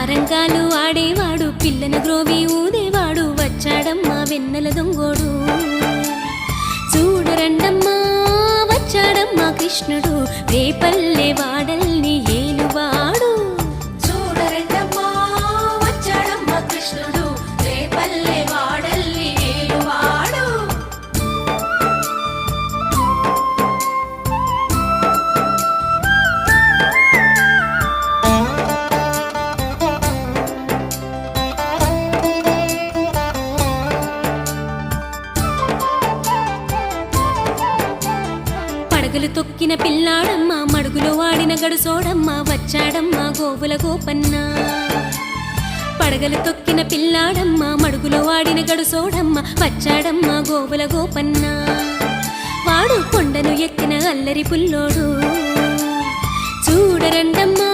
సారంగాలు ఆడేవాడు పిల్లన గ్రోవి ఊదేవాడు వచ్చాడమ్మా వెన్నెల దొంగోడు చూడరండమ్మా వచ్చాడమ్మా కృష్ణుడు రేపల్లె వాడల్ని ఏలువాడు చూడరండమ్మా వచ్చాడమ్మా కృష్ణుడు రేపల్లె వాడల్ని ఏలువాడు పడగలు తొక్కిన పిల్లాడమ్మా మడుగులో వాడిన గడుసోడమ్మా వచ్చాడమ్మా గోవుల గోపన్న పడగలు తొక్కిన పిల్లాడమ్మా మడుగులో వాడిన గడుసోడమ్మా వచ్చాడమ్మా గోవుల గోపన్న వాడు కొండను ఎక్కిన అల్లరి పుల్లోడు చూడరండమ్మా